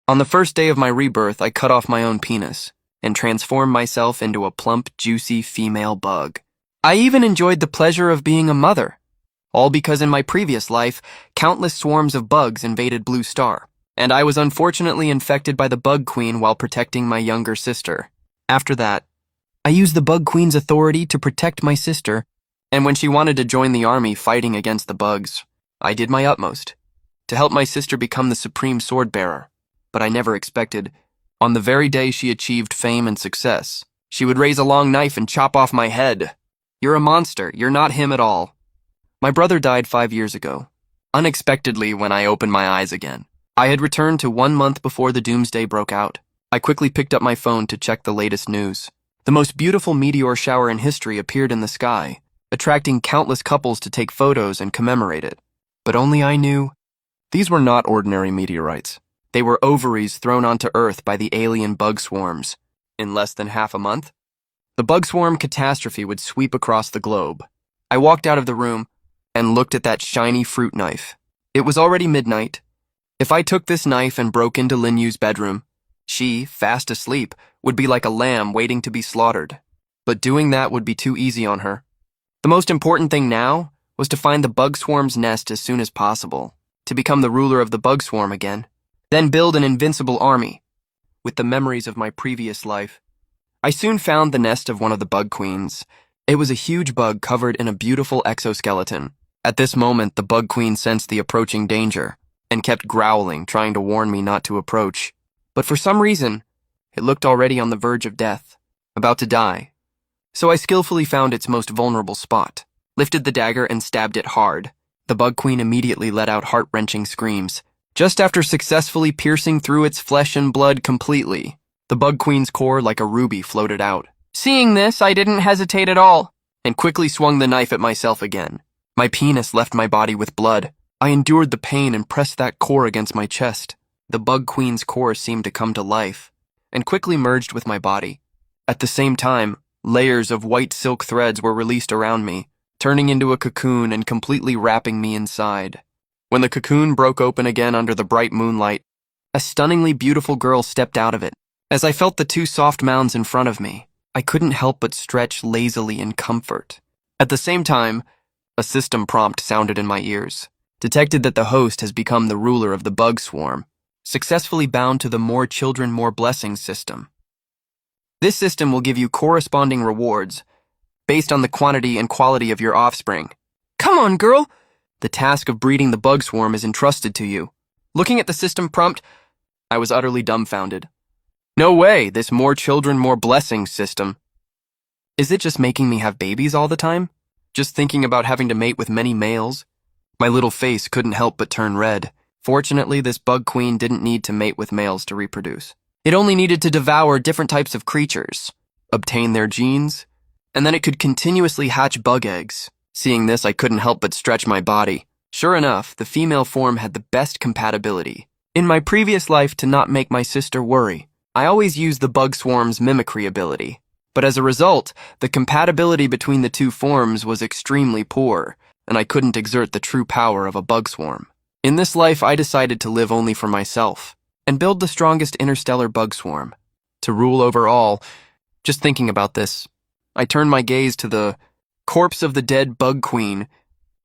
On the first day of my rebirth, I cut off my own penis and transformed myself into a plump, juicy female bug. I even enjoyed the pleasure of being a mother, all because in my previous life, countless swarms of bugs invaded Blue Star, and I was unfortunately infected by the Bug Queen while protecting my younger sister. After that, I used the Bug Queen's authority to protect my sister, and when she wanted to join the army fighting against the bugs, I did my utmost to help my sister become the supreme sword bearer. But I never expected, on the very day she achieved fame and success, she would raise a long knife and chop off my head. You're a monster, you're not him at all. My brother died 5 years ago, unexpectedly when I opened my eyes again. I had returned to 1 month before the doomsday broke out. I quickly picked up my phone to check the latest news. The most beautiful meteor shower in history appeared in the sky, attracting countless couples to take photos and commemorate it. But only I knew, these were not ordinary meteorites. They were ovaries thrown onto Earth by the alien bug swarms. In less than half a month, the bug swarm catastrophe would sweep across the globe. I walked out of the room and looked at that shiny fruit knife. It was already midnight. If I took this knife and broke into Lin Yu's bedroom, she, fast asleep, would be like a lamb waiting to be slaughtered. But doing that would be too easy on her. The most important thing now was to find the bug swarm's nest as soon as possible, to become the ruler of the bug swarm again, then build an invincible army. With the memories of my previous life, I soon found the nest of one of the bug queens. It was a huge bug covered in a beautiful exoskeleton. At this moment, the bug queen sensed the approaching danger and kept growling, trying to warn me not to approach. But for some reason, it looked already on the verge of death, about to die. So I skillfully found its most vulnerable spot, lifted the dagger and stabbed it hard. The bug queen immediately let out heart-wrenching screams. Just after successfully piercing through its flesh and blood completely, the bug queen's core like a ruby floated out. Seeing this, I didn't hesitate at all, and quickly swung the knife at myself again. My penis left my body with blood. I endured the pain and pressed that core against my chest. The bug queen's core seemed to come to life, and quickly merged with my body. At the same time, layers of white silk threads were released around me, turning into a cocoon and completely wrapping me inside. When the cocoon broke open again under the bright moonlight, a stunningly beautiful girl stepped out of it. As I felt the two soft mounds in front of me, I couldn't help but stretch lazily in comfort. At the same time, a system prompt sounded in my ears, detected that the host has become the ruler of the bug swarm, successfully bound to the More Children, More Blessings system. This system will give you corresponding rewards based on the quantity and quality of your offspring. Come on, girl! The task of breeding the bug swarm is entrusted to you. Looking at the system prompt, I was utterly dumbfounded. No way, this More Children, More Blessings system. Is it just making me have babies all the time? Just thinking about having to mate with many males? My little face couldn't help but turn red. Fortunately, this bug queen didn't need to mate with males to reproduce. It only needed to devour different types of creatures, obtain their genes, and then it could continuously hatch bug eggs. Seeing this, I couldn't help but stretch my body. Sure enough, the female form had the best compatibility. In my previous life, to not make my sister worry, I always used the bug swarm's mimicry ability. But as a result, the compatibility between the two forms was extremely poor, and I couldn't exert the true power of a bug swarm. In this life, I decided to live only for myself, and build the strongest interstellar bug swarm, to rule over all. Just thinking about this, I turned my gaze to the corpse of the dead bug queen.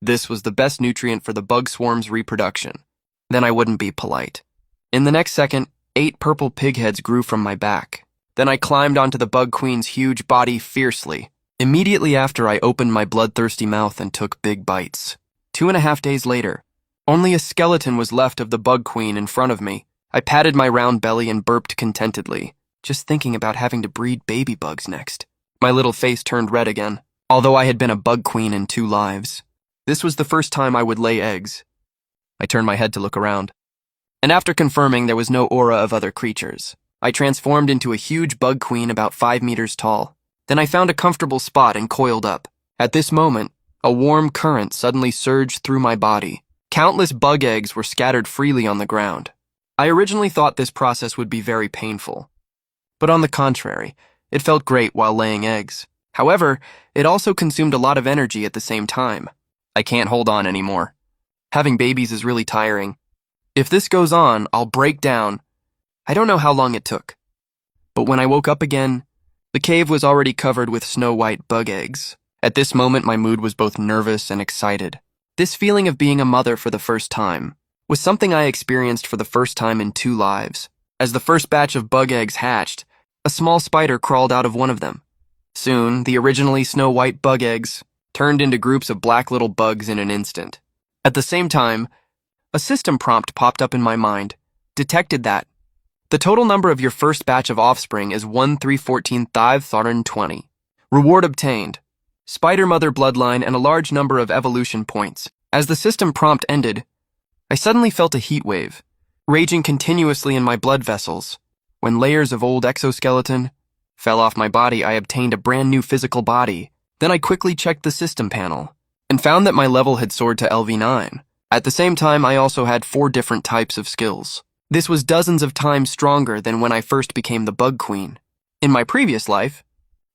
This was the best nutrient for the bug swarm's reproduction. Then I wouldn't be polite. In the next second, 8 purple pig heads grew from my back. Then I climbed onto the bug queen's huge body fiercely. Immediately after, I opened my bloodthirsty mouth and took big bites. 2.5 days later, only a skeleton was left of the bug queen in front of me. I patted my round belly and burped contentedly, just thinking about having to breed baby bugs next. My little face turned red again. Although I had been a bug queen in 2 lives, this was the first time I would lay eggs. I turned my head to look around, and after confirming there was no aura of other creatures, I transformed into a huge bug queen about 5 meters tall. Then I found a comfortable spot and coiled up. At this moment, a warm current suddenly surged through my body. Countless bug eggs were scattered freely on the ground. I originally thought this process would be very painful, but on the contrary, it felt great while laying eggs. However, it also consumed a lot of energy at the same time. I can't hold on anymore. Having babies is really tiring. If this goes on, I'll break down I don't know how long it took, but when I woke up again, the cave was already covered with snow-white bug eggs. At this moment, my mood was both nervous and excited. This feeling of being a mother for the first time was something I experienced for the first time in 2 lives. As the first batch of bug eggs hatched, a small spider crawled out of one of them. Soon, the originally snow-white bug eggs turned into groups of black little bugs in an instant. At the same time, a system prompt popped up in my mind, detected that the total number of your first batch of offspring is 1,314,520. Reward obtained: spider mother bloodline and a large number of evolution points. As the system prompt ended, I suddenly felt a heat wave, raging continuously in my blood vessels. When layers of old exoskeleton fell off my body, I obtained a brand new physical body. Then I quickly checked the system panel and found that my level had soared to LV9. At the same time, I also had 4 different types of skills. This was dozens of times stronger than when I first became the Bug Queen. In my previous life,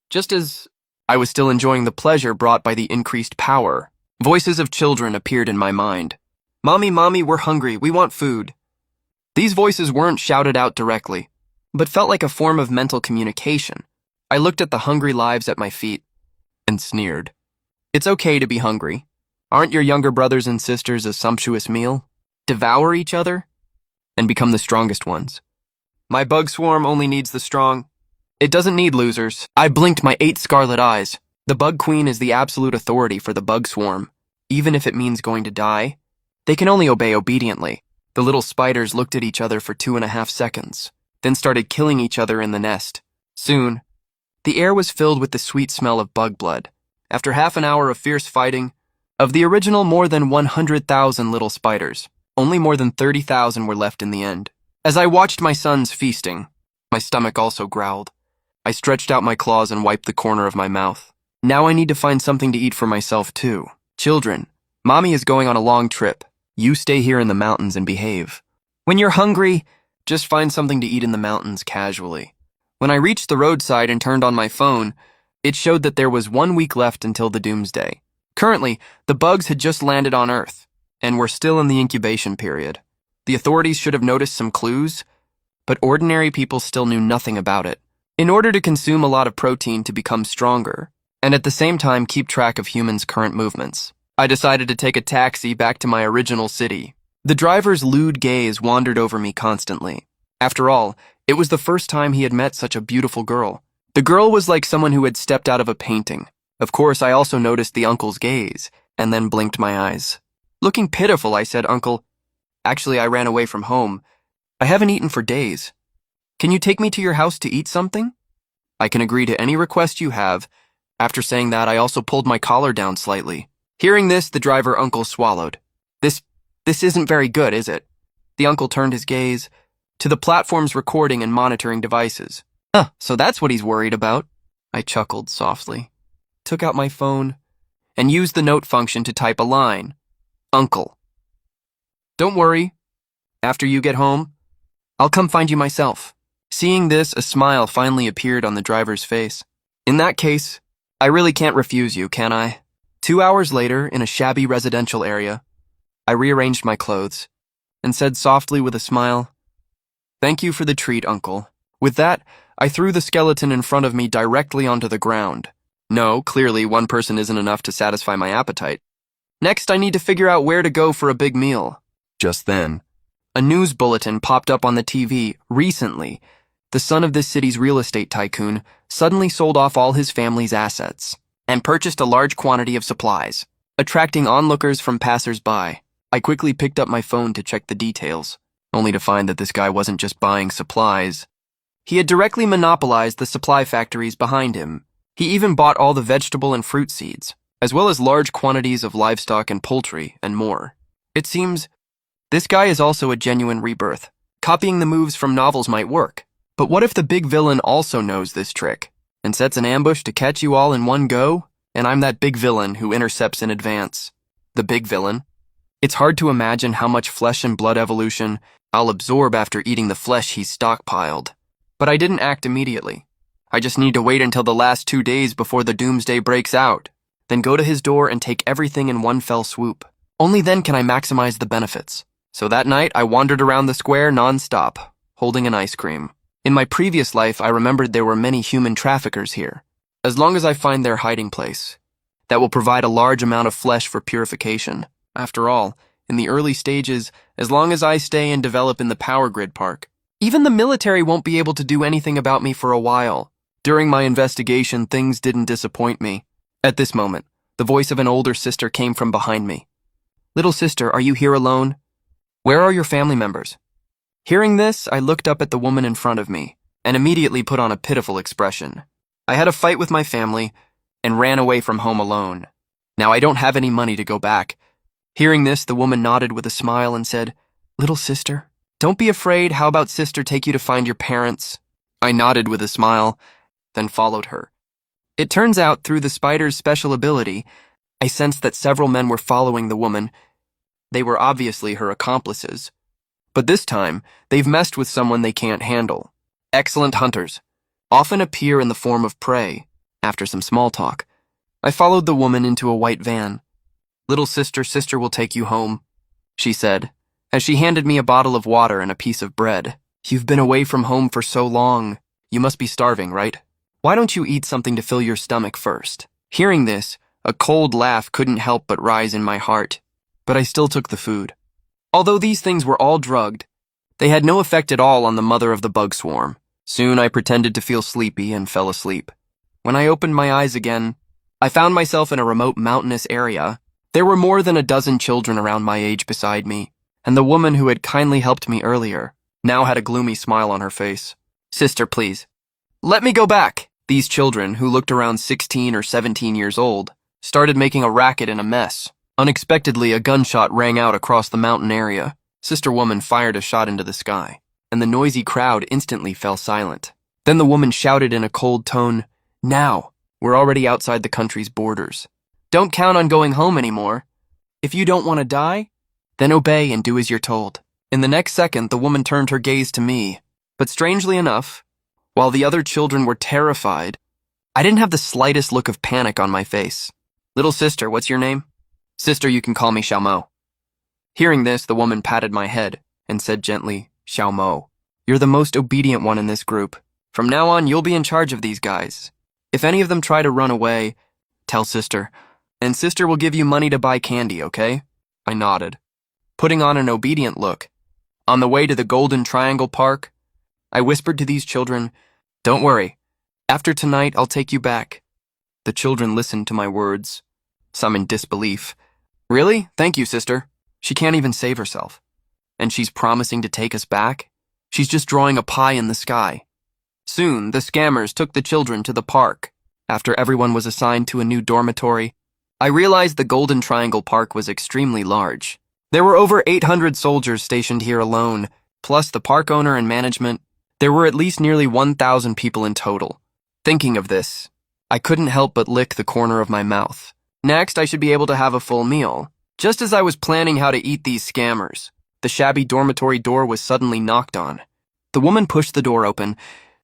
just as I was still enjoying the pleasure brought by the increased power, voices of children appeared in my mind. "Mommy, Mommy, we're hungry, we want food." These voices weren't shouted out directly, but felt like a form of mental communication. I looked at the hungry lives at my feet and sneered. It's okay to be hungry. Aren't your younger brothers and sisters a sumptuous meal? Devour each other and become the strongest ones. My bug swarm only needs the strong. It doesn't need losers. I blinked my 8 scarlet eyes. The Bug Queen is the absolute authority for the bug swarm. Even if it means going to die, they can only obey obediently. The little spiders looked at each other for 2.5 seconds, then started killing each other in the nest. Soon, the air was filled with the sweet smell of bug blood. After half an hour of fierce fighting, of the original more than 100,000 little spiders, only more than 30,000 were left in the end. As I watched my sons feasting, my stomach also growled. I stretched out my claws and wiped the corner of my mouth. Now I need to find something to eat for myself too. Children, Mommy is going on a long trip. You stay here in the mountains and behave. When you're hungry, just find something to eat in the mountains casually. When I reached the roadside and turned on my phone, it showed that there was 1 week left until the doomsday. Currently, the bugs had just landed on Earth and were still in the incubation period. The authorities should have noticed some clues, but ordinary people still knew nothing about it. In order to consume a lot of protein to become stronger, and at the same time keep track of humans' current movements, I decided to take a taxi back to my original city. The driver's lewd gaze wandered over me constantly. After all, it was the first time he had met such a beautiful girl. The girl was like someone who had stepped out of a painting. Of course, I also noticed the uncle's gaze, and then blinked my eyes. Looking pitiful, I said, "Uncle, actually I ran away from home. I haven't eaten for days. Can you take me to your house to eat something?" "I can agree to any request you have." After saying that, I also pulled my collar down slightly. Hearing this, the driver uncle swallowed. This isn't very good, is it?" The uncle turned his gaze to the platform's recording and monitoring devices. So that's what he's worried about." I chuckled softly, took out my phone, and used the note function to type a line. "Uncle, don't worry. After you get home, I'll come find you myself." Seeing this, a smile finally appeared on the driver's face. "In that case, I really can't refuse you, can I?" 2 hours later, in a shabby residential area, I rearranged my clothes and said softly with a smile, "Thank you for the treat, Uncle." With that, I threw the skeleton in front of me directly onto the ground. No, clearly one person isn't enough to satisfy my appetite. Next, I need to figure out where to go for a big meal. Just then, a news bulletin popped up on the TV. Recently, the son of this city's real estate tycoon suddenly sold off all his family's assets and purchased a large quantity of supplies, attracting onlookers from passers-by. I quickly picked up my phone to check the details, only to find that this guy wasn't just buying supplies. He had directly monopolized the supply factories behind him. He even bought all the vegetable and fruit seeds, as well as large quantities of livestock and poultry, and more. It seems this guy is also a genuine Rebirth. Copying the moves from novels might work, but what if the big villain also knows this trick and sets an ambush to catch you all in one go, and I'm that big villain who intercepts in advance? The big villain? It's hard to imagine how much flesh and blood evolution I'll absorb after eating the flesh he's stockpiled. But I didn't act immediately. I just need to wait until the last 2 days before the doomsday breaks out, then go to his door and take everything in one fell swoop. Only then can I maximize the benefits. So that night, I wandered around the square non-stop, holding an ice cream. In my previous life, I remembered there were many human traffickers here. As long as I find their hiding place, that will provide a large amount of flesh for purification. After all, in the early stages, as long as I stay and develop in the power grid park, even the military won't be able to do anything about me for a while. During my investigation, things didn't disappoint me. At this moment, the voice of an older sister came from behind me. "Little sister, are you here alone? Where are your family members?" Hearing this, I looked up at the woman in front of me and immediately put on a pitiful expression. I had a fight with my family and ran away from home alone. Now I don't have any money to go back. Hearing this, the woman nodded with a smile and said, "Little sister, don't be afraid. How about sister take you to find your parents?" I nodded with a smile, then followed her. It turns out, through the spider's special ability, I sensed that several men were following the woman. They were obviously her accomplices. But this time, they've messed with someone they can't handle. Excellent hunters often appear in the form of prey. After some small talk, I followed the woman into a white van. "Little sister, sister will take you home," she said, as she handed me a bottle of water and a piece of bread. "You've been away from home for so long. You must be starving, right? Why don't you eat something to fill your stomach first?" Hearing this, a cold laugh couldn't help but rise in my heart, but I still took the food. Although these things were all drugged, they had no effect at all on the mother of the bug swarm. Soon I pretended to feel sleepy and fell asleep. When I opened my eyes again, I found myself in a remote mountainous area. There were more than a dozen children around my age beside me, and the woman who had kindly helped me earlier now had a gloomy smile on her face. "Sister, please, let me go back." These children, who looked around 16 or 17 years old, started making a racket and a mess. Unexpectedly, a gunshot rang out across the mountain area. Sister Woman fired a shot into the sky, and the noisy crowd instantly fell silent. Then the woman shouted in a cold tone, "Now, we're already outside the country's borders. Don't count on going home anymore. If you don't want to die, then obey and do as you're told." In the next second, the woman turned her gaze to me, but strangely enough, while the other children were terrified, I didn't have the slightest look of panic on my face. "Little sister, what's your name?" "Sister, you can call me Xiaomo." Hearing this, the woman patted my head and said gently, "Xiaomo, you're the most obedient one in this group. From now on, you'll be in charge of these guys. If any of them try to run away, tell sister, and sister will give you money to buy candy, okay?" I nodded, putting on an obedient look. On the way to the Golden Triangle Park, I whispered to these children, "Don't worry, after tonight I'll take you back." The children listened to my words, some in disbelief. "Really? Thank you, sister. She can't even save herself. And she's promising to take us back? She's just drawing a pie in the sky." Soon, the scammers took the children to the park. After everyone was assigned to a new dormitory, I realized the Golden Triangle Park was extremely large. There were over 800 soldiers stationed here alone, plus the park owner and management. There were at least nearly 1,000 people in total. Thinking of this, I couldn't help but lick the corner of my mouth. Next, I should be able to have a full meal. Just as I was planning how to eat these scammers, the shabby dormitory door was suddenly knocked on. The woman pushed the door open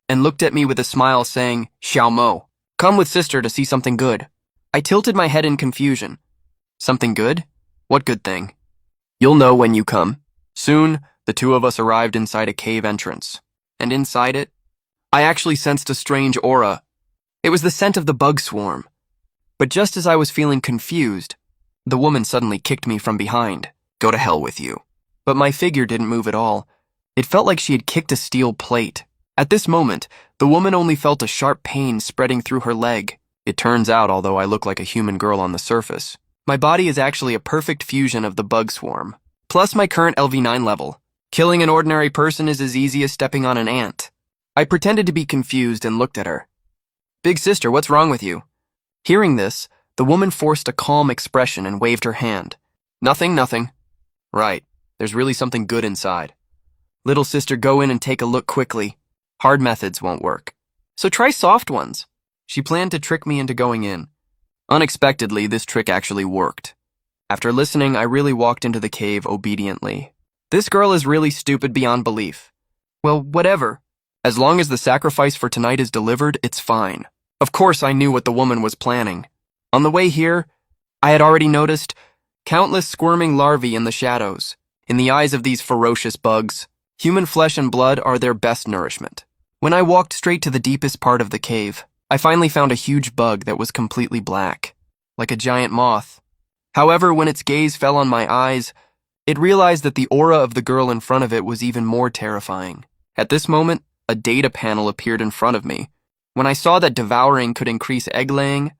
and looked at me with a smile, saying, "Xiaomo, come with sister to see something good." I tilted my head in confusion. "Something good? What good thing?" "You'll know when you come." Soon, the two of us arrived inside a cave entrance, and inside it, I actually sensed a strange aura. It was the scent of the bug swarm. But just as I was feeling confused, the woman suddenly kicked me from behind. "Go to hell with you." But my figure didn't move at all. It felt like she had kicked a steel plate. At this moment, the woman only felt a sharp pain spreading through her leg. It turns out, although I look like a human girl on the surface, my body is actually a perfect fusion of the bug swarm, plus my current LV9 level. Killing an ordinary person is as easy as stepping on an ant. I pretended to be confused and looked at her. "Big sister, what's wrong with you?" Hearing this, the woman forced a calm expression and waved her hand. "Nothing, nothing." "Right, there's really something good inside. Little sister, go in and take a look quickly. Hard methods won't work, so try soft ones." She planned to trick me into going in. Unexpectedly, this trick actually worked. After listening, I really walked into the cave obediently. This girl is really stupid beyond belief. Well, whatever. As long as the sacrifice for tonight is delivered, it's fine. Of course, I knew what the woman was planning. On the way here, I had already noticed countless squirming larvae in the shadows. In the eyes of these ferocious bugs, Human flesh and blood are their best nourishment. When I walked straight to the deepest part of the cave, I finally found a huge bug that was completely black, like a giant moth. However, when its gaze fell on my eyes, it realized that the aura of the girl in front of it was even more terrifying. At this moment, a data panel appeared in front of me. When I saw that devouring could increase egg-laying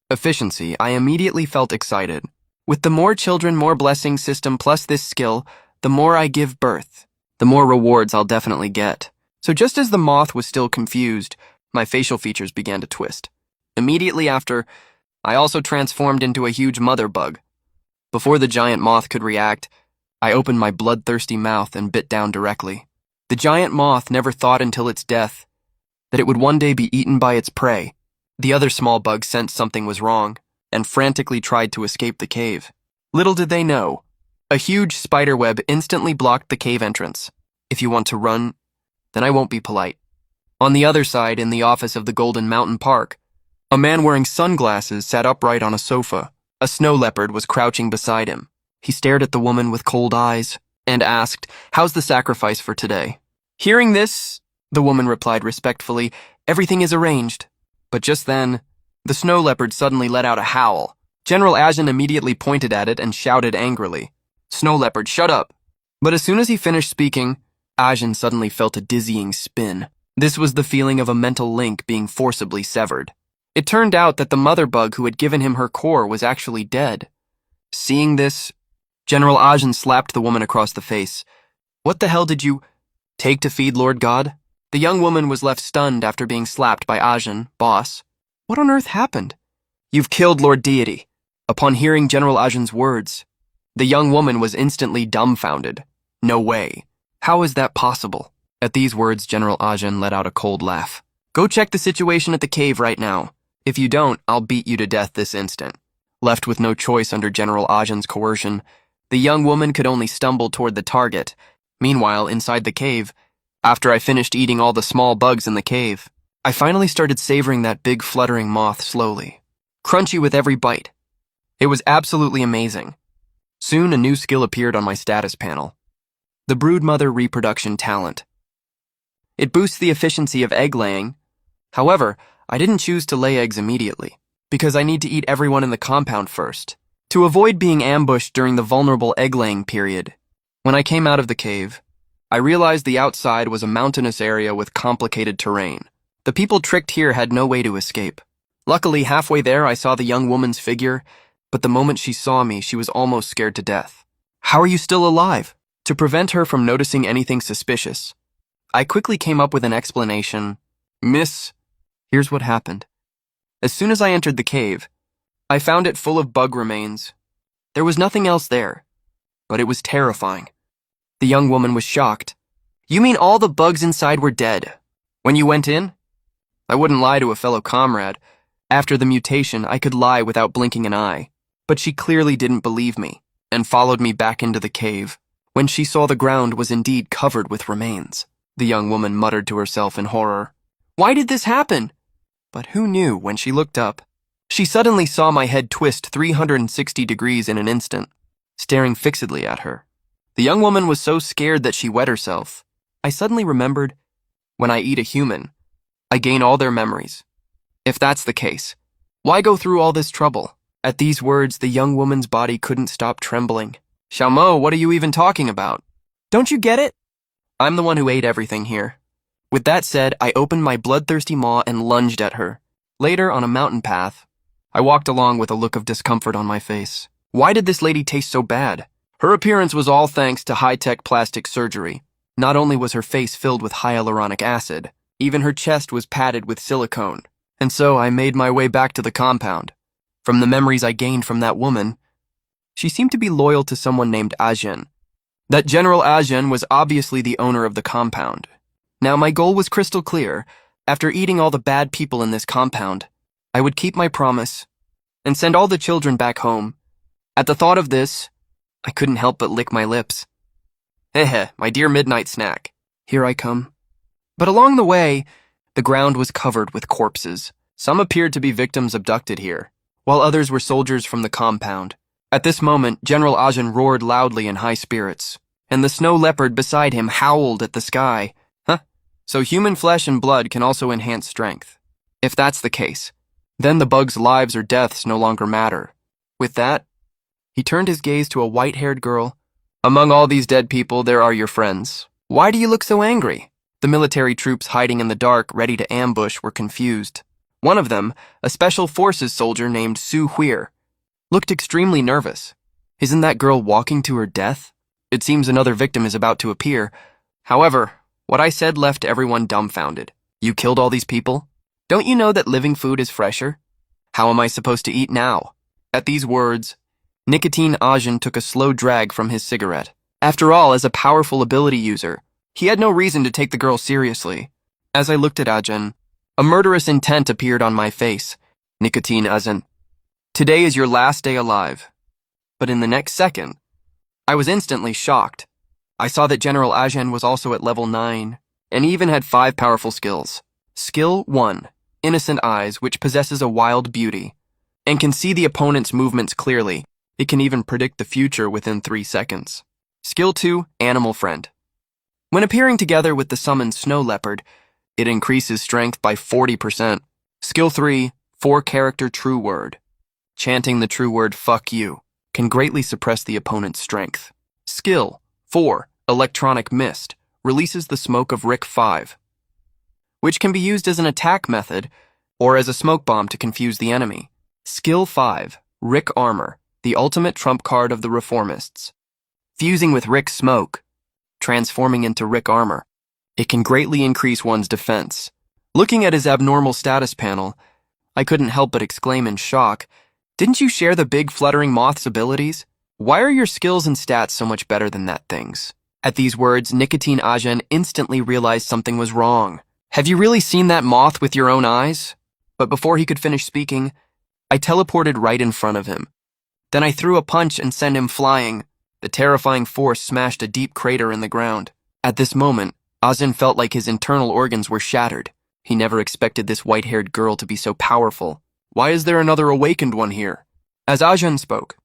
efficiency, I immediately felt excited. With the more children, more blessings system plus this skill, the more I give birth, the more rewards I'll definitely get. So just as the moth was still confused, my facial features began to twist. Immediately after, I also transformed into a huge mother bug. Before the giant moth could react, I opened my bloodthirsty mouth and bit down directly. The giant moth never thought until its death that it would one day be eaten by its prey. The other small bugs sensed something was wrong and frantically tried to escape the cave. Little did they know, a huge spider web instantly blocked the cave entrance. If you want to run, then I won't be polite. On the other side, in the office of the Golden Mountain Park, a man wearing sunglasses sat upright on a sofa. A snow leopard was crouching beside him. He stared at the woman with cold eyes and asked, "How's the sacrifice for today?" Hearing this, the woman replied respectfully, "Everything is arranged." But just then, the snow leopard suddenly let out a howl. General Ajin immediately pointed at it and shouted angrily, "Snow leopard, shut up!" But as soon as he finished speaking, Ajin suddenly felt a dizzying spin. This was the feeling of a mental link being forcibly severed. It turned out that the mother bug who had given him her core was actually dead. Seeing this, General Ajin slapped the woman across the face. "What the hell did you take to feed Lord God?" The young woman was left stunned after being slapped by Ajin, boss. What on earth happened? "You've killed Lord Deity." Upon hearing General Ajin's words, the young woman was instantly dumbfounded. No way. How is that possible? At these words, General Ajin let out a cold laugh. "Go check the situation at the cave right now. If you don't, I'll beat you to death this instant." Left with no choice under General Ajin's coercion, the young woman could only stumble toward the target. Meanwhile, inside the cave, after I finished eating all the small bugs in the cave, I finally started savoring that big fluttering moth slowly, crunchy with every bite. It was absolutely amazing. Soon a new skill appeared on my status panel, the broodmother reproduction talent. It boosts the efficiency of egg laying. However, I didn't choose to lay eggs immediately, because I need to eat everyone in the compound first, to avoid being ambushed during the vulnerable egg-laying period. When I came out of the cave, I realized the outside was a mountainous area with complicated terrain. The people tricked here had no way to escape. Luckily, halfway there I saw the young woman's figure, but the moment she saw me, she was almost scared to death. "How are you still alive?" To prevent her from noticing anything suspicious, I quickly came up with an explanation. "Miss, here's what happened. As soon as I entered the cave, I found it full of bug remains. There was nothing else there, but it was terrifying." The young woman was shocked. "You mean all the bugs inside were dead when you went in?" I wouldn't lie to a fellow comrade. After the mutation, I could lie without blinking an eye. But she clearly didn't believe me and followed me back into the cave. When she saw the ground was indeed covered with remains, the young woman muttered to herself in horror. "Why did this happen?" But who knew when she looked up? She suddenly saw my head twist 360 degrees in an instant, staring fixedly at her. The young woman was so scared that she wet herself. I suddenly remembered, when I eat a human, I gain all their memories. If that's the case, why go through all this trouble? At these words, the young woman's body couldn't stop trembling. "Xiaomo, what are you even talking about? Don't you get it? I'm the one who ate everything here." With that said, I opened my bloodthirsty maw and lunged at her. Later, on a mountain path, I walked along with a look of discomfort on my face. Why did this lady taste so bad? Her appearance was all thanks to high-tech plastic surgery. Not only was her face filled with hyaluronic acid, even her chest was padded with silicone. And so I made my way back to the compound. From the memories I gained from that woman, she seemed to be loyal to someone named Ajin. That General Ajin was obviously the owner of the compound. Now my goal was crystal clear. After eating all the bad people in this compound, I would keep my promise and send all the children back home. At the thought of this, I couldn't help but lick my lips. Heh, my dear midnight snack. Here I come. But along the way, the ground was covered with corpses. Some appeared to be victims abducted here, while others were soldiers from the compound. At this moment, General Ajin roared loudly in high spirits. and the snow leopard beside him howled at the sky. Huh? So human flesh and blood can also enhance strength. If that's the case, then the bug's lives or deaths no longer matter. With that, he turned his gaze to a white-haired girl. Among all these dead people, there are your friends. Why do you look so angry? The military troops hiding in the dark, ready to ambush, were confused. One of them, a special forces soldier named Su Huir, looked extremely nervous. Isn't that girl walking to her death? It seems another victim is about to appear. However, what I said left everyone dumbfounded. You killed all these people? Don't you know that living food is fresher? How am I supposed to eat now? At these words, Nicotine Ajin took a slow drag from his cigarette. After all, as a powerful ability user, he had no reason to take the girl seriously. As I looked at Ajin, a murderous intent appeared on my face. Nicotine Ajin, today is your last day alive. But in the next second, I was instantly shocked. I saw that General Ajin was also at level 9, and even had 5 powerful skills. Skill 1, Innocent Eyes, which possesses a wild beauty, and can see the opponent's movements clearly. It can even predict the future within 3 seconds. Skill 2, Animal Friend. When appearing together with the summoned snow leopard, it increases strength by 40%. Skill 3, 4-character True Word. Chanting the true word "fuck you" can greatly suppress the opponent's strength. Skill 4, Electronic Mist, releases the smoke of Rick 5, which can be used as an attack method or as a smoke bomb to confuse the enemy. Skill 5, Rick Armor, the ultimate trump card of the reformists. Fusing with Rick Smoke, transforming into Rick Armor, it can greatly increase one's defense. Looking at his abnormal status panel, I couldn't help but exclaim in shock, "Didn't you share the big fluttering moth's abilities? Why are your skills and stats so much better than that thing's?" At these words, Nicotine Ajin instantly realized something was wrong. "Have you really seen that moth with your own eyes?" But before he could finish speaking, I teleported right in front of him. Then I threw a punch and sent him flying. The terrifying force smashed a deep crater in the ground. At this moment, Ajin felt like his internal organs were shattered. He never expected this white-haired girl to be so powerful. "Why is there another awakened one here?" As Ajin spoke,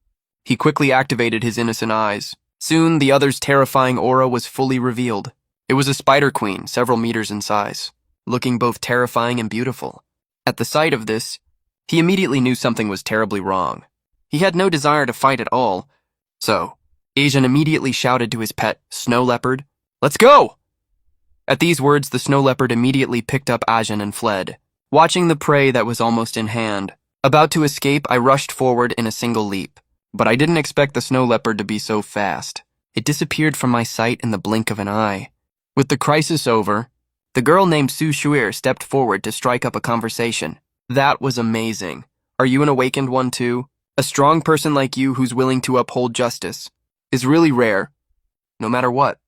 he quickly activated his innocent eyes. Soon, the other's terrifying aura was fully revealed. It was a spider queen, several meters in size, looking both terrifying and beautiful. At the sight of this, he immediately knew something was terribly wrong. He had no desire to fight at all. So, Ajin immediately shouted to his pet, Snow Leopard, "Let's go!" At these words, the snow leopard immediately picked up Ajin and fled. Watching the prey that was almost in hand, about to escape, I rushed forward in a single leap. But I didn't expect the snow leopard to be so fast. It disappeared from my sight in the blink of an eye. With the crisis over, the girl named Su Huir stepped forward to strike up a conversation. "That was amazing. Are you an awakened one too? A strong person like you who's willing to uphold justice is really rare, no matter what.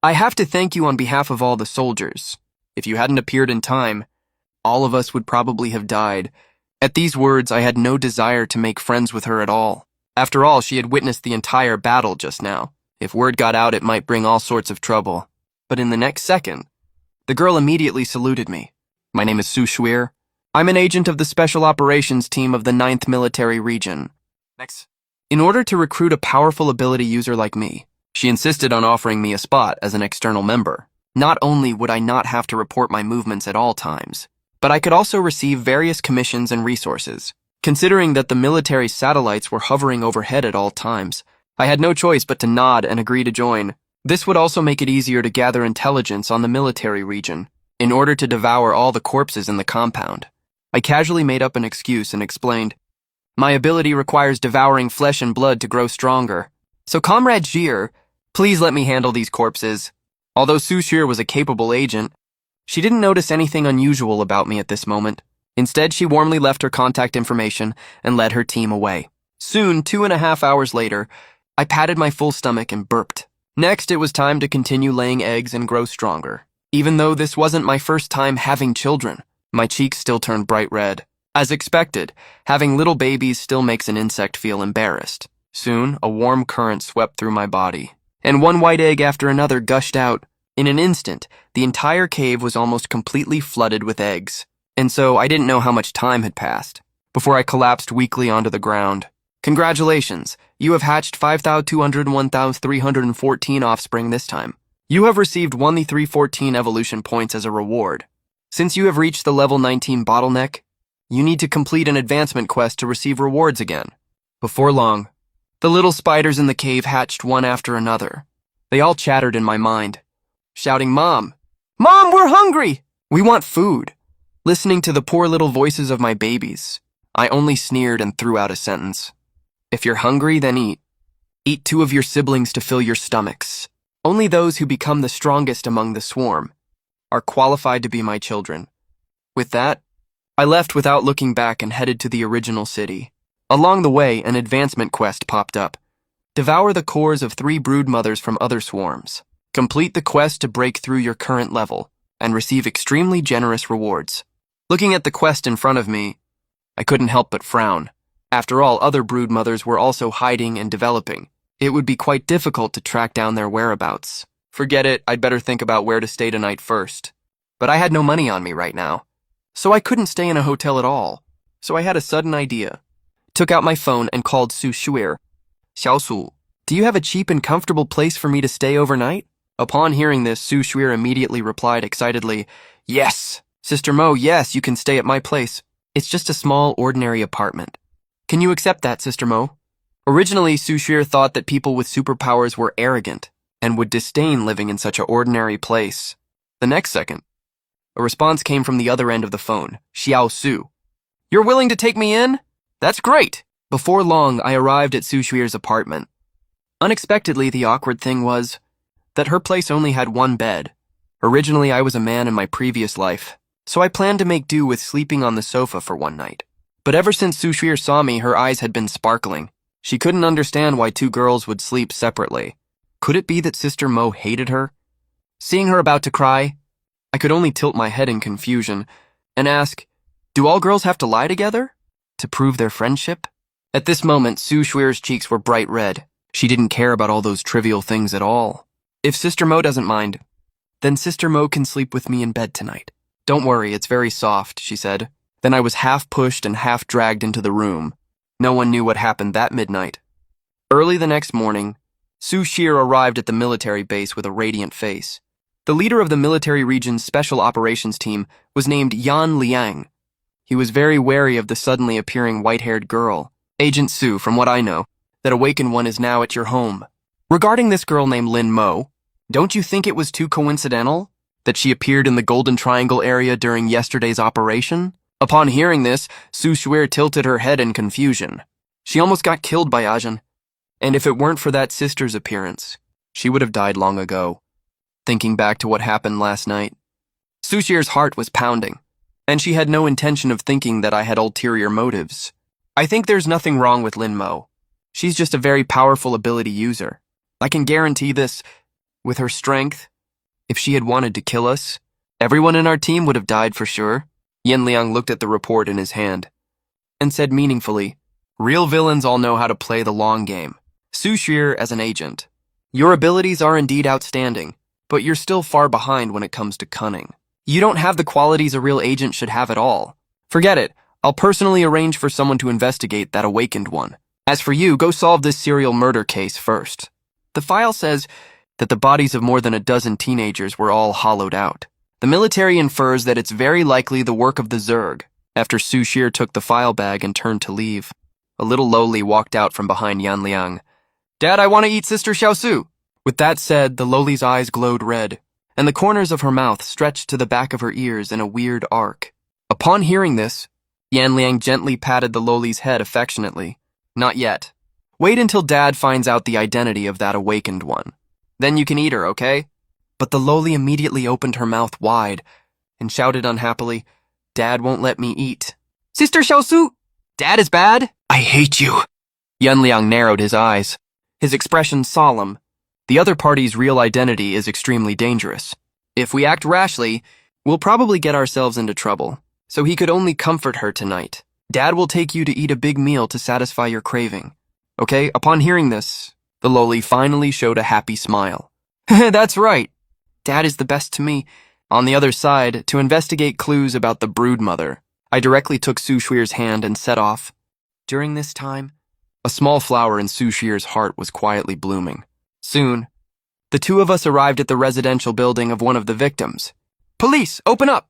I have to thank you on behalf of all the soldiers. If you hadn't appeared in time, all of us would probably have died." At these words, I had no desire to make friends with her at all. After all, she had witnessed the entire battle just now. If word got out, it might bring all sorts of trouble. But in the next second, the girl immediately saluted me. "My name is Su Huir. I'm an agent of the Special Operations Team of the 9th Military Region." Next. In order to recruit a powerful ability user like me, she insisted on offering me a spot as an external member. Not only would I not have to report my movements at all times, but I could also receive various commissions and resources. Considering that the military satellites were hovering overhead at all times, I had no choice but to nod and agree to join. This would also make it easier to gather intelligence on the military region, in order to devour all the corpses in the compound. I casually made up an excuse and explained, "My ability requires devouring flesh and blood to grow stronger. So Comrade Jir, please let me handle these corpses." Although Su Huir was a capable agent, she didn't notice anything unusual about me at this moment. Instead, she warmly left her contact information and led her team away. Soon, 2.5 hours later, I patted my full stomach and burped. Next, it was time to continue laying eggs and grow stronger. Even though this wasn't my first time having children, my cheeks still turned bright red. As expected, having little babies still makes an insect feel embarrassed. Soon, a warm current swept through my body, and one white egg after another gushed out. In an instant, the entire cave was almost completely flooded with eggs. And so I didn't know how much time had passed before I collapsed weakly onto the ground. "Congratulations, You have hatched 5,201,314 offspring this time. You have received 1,314 evolution points as a reward. Since you have reached the level 19 bottleneck, you need to complete an advancement quest to receive rewards again. Before long, the little spiders in the cave hatched one after another. They all chattered in my mind, shouting, "Mom! Mom, we're hungry! We want food!" Listening to the poor little voices of my babies, I only sneered and threw out a sentence. If you're hungry, then eat. Eat 2 of your siblings to fill your stomachs. Only those who become the strongest among the swarm are qualified to be my children. With that, I left without looking back and headed to the original city. Along the way, an advancement quest popped up. Devour the cores of 3 brood mothers from other swarms. Complete the quest to break through your current level and receive extremely generous rewards. Looking at the quest in front of me, I couldn't help but frown. After all, other brood mothers were also hiding and developing. It would be quite difficult to track down their whereabouts. Forget it, I'd better think about where to stay tonight first. But I had no money on me right now, so I couldn't stay in a hotel at all. So I had a sudden idea. Took out my phone and called Su Shuir. "Xiaosu, do you have a cheap and comfortable place for me to stay overnight?" Upon hearing this, Su Shuir immediately replied excitedly, "Yes, Sister Mo, yes, you can stay at my place. It's just a small, ordinary apartment. Can you accept that, Sister Mo?" Originally, Su Shuir thought that people with superpowers were arrogant and would disdain living in such an ordinary place. The next second, a response came from the other end of the phone, Xiao Su. "You're willing to take me in? That's great!" Before long, I arrived at Su Shuir's apartment. Unexpectedly, the awkward thing was that her place only had 1 bed. Originally, I was a man in my previous life, so I planned to make do with sleeping on the sofa for one night. But ever since Su Shuir saw me, her eyes had been sparkling. She couldn't understand why 2 girls would sleep separately. Could it be that Sister Mo hated her? Seeing her about to cry, I could only tilt my head in confusion and ask, "Do all girls have to lie together to prove their friendship?" At this moment, Su Shuir's cheeks were bright red. She didn't care about all those trivial things at all. "If Sister Mo doesn't mind, then Sister Mo can sleep with me in bed tonight. Don't worry, it's very soft," she said. Then I was half pushed and half dragged into the room. No one knew what happened that midnight. Early the next morning, Su Shuir arrived at the military base with a radiant face. The leader of the military region's special operations team was named Yan Liang. He was very wary of the suddenly appearing white-haired girl. "Agent Su, from what I know, that awakened one is now at your home. Regarding this girl named Lin Mo, don't you think it was too coincidental that she appeared in the Golden Triangle area during yesterday's operation?" Upon hearing this, Su Shuir tilted her head in confusion. She almost got killed by Ajahn, and if it weren't for that sister's appearance, she would have died long ago. Thinking back to what happened last night, Su Shuir's heart was pounding, and she had no intention of thinking that I had ulterior motives. "I think there's nothing wrong with Lin Mo. She's just a very powerful ability user. I can guarantee this. With her strength, if she had wanted to kill us, everyone in our team would have died for sure." Yan Liang looked at the report in his hand and said meaningfully, "Real villains all know how to play the long game. Su Shuir as an agent, your abilities are indeed outstanding, but you're still far behind when it comes to cunning. You don't have the qualities a real agent should have at all. Forget it, I'll personally arrange for someone to investigate that awakened one. As for you, go solve this serial murder case first." The file says that the bodies of more than a dozen teenagers were all hollowed out. The military infers that it's very likely the work of the Zerg. After Su Shuir took the file bag and turned to leave, a little lowly walked out from behind Yan Liang. "Dad, I want to eat Sister Xiaosu." With that said, the lowly's eyes glowed red, and the corners of her mouth stretched to the back of her ears in a weird arc. Upon hearing this, Yan Liang gently patted the lowly's head affectionately. "Not yet. Wait until Dad finds out the identity of that awakened one. Then you can eat her, okay?" But the lowly immediately opened her mouth wide and shouted unhappily, "Dad won't let me eat." "Sister Xiaosu, Dad is bad? I hate you." Yan Liang narrowed his eyes, his expression solemn. The other party's real identity is extremely dangerous. If we act rashly, we'll probably get ourselves into trouble. So he could only comfort her tonight. "Dad will take you to eat a big meal to satisfy your craving. Okay?" Upon hearing this, the lowly finally showed a happy smile. "That's right. Dad is the best to me." On the other side, to investigate clues about the brood mother, I directly took Su Shuir's hand and set off. During this time, A small flower in Sushir's heart was quietly blooming. Soon, the two of us arrived at the residential building of one of the victims. "Police, open up!"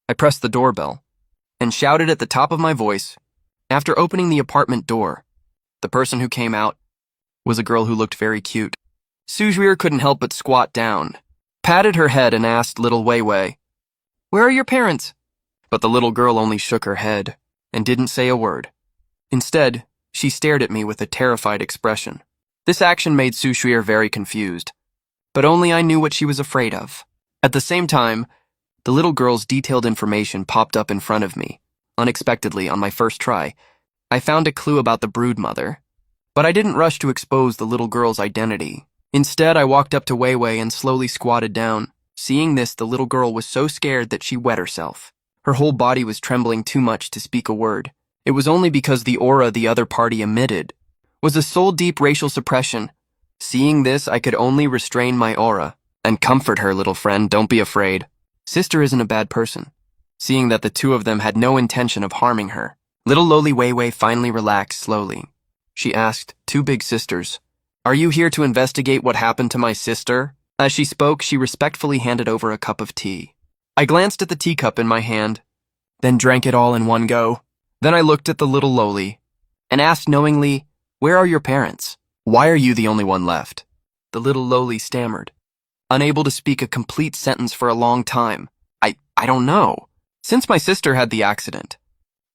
I pressed the doorbell and shouted at the top of my voice. After opening the apartment door, the person who came out was a girl who looked very cute. Sushir couldn't help but squat down, patted her head and asked little Wei Wei, "Where are your parents?" But the little girl only shook her head and didn't say a word. Instead, she stared at me with a terrified expression. This action made Sushir very confused, but only I knew what she was afraid of. At the same time, the little girl's detailed information popped up in front of me. Unexpectedly, on my first try, I found a clue about the broodmother, but I didn't rush to expose the little girl's identity. Instead, I walked up to Wei Wei and slowly squatted down. Seeing this, the little girl was so scared that she wet herself. Her whole body was trembling too much to speak a word. It was only because the aura the other party emitted was a soul-deep racial suppression. Seeing this, I could only restrain my aura and comfort her, "Little friend, don't be afraid. Sister isn't a bad person." Seeing that the two of them had no intention of harming her, little lowly Wei Wei finally relaxed slowly. She asked, "Two big sisters, are you here to investigate what happened to my sister?" As she spoke, she respectfully handed over a cup of tea. I glanced at the teacup in my hand, then drank it all in one go. Then I looked at the little lowly and asked knowingly, "Where are your parents? Why are you the only one left?" The little lowly stammered, unable to speak a complete sentence for a long time. I don't know. Since my sister had the accident,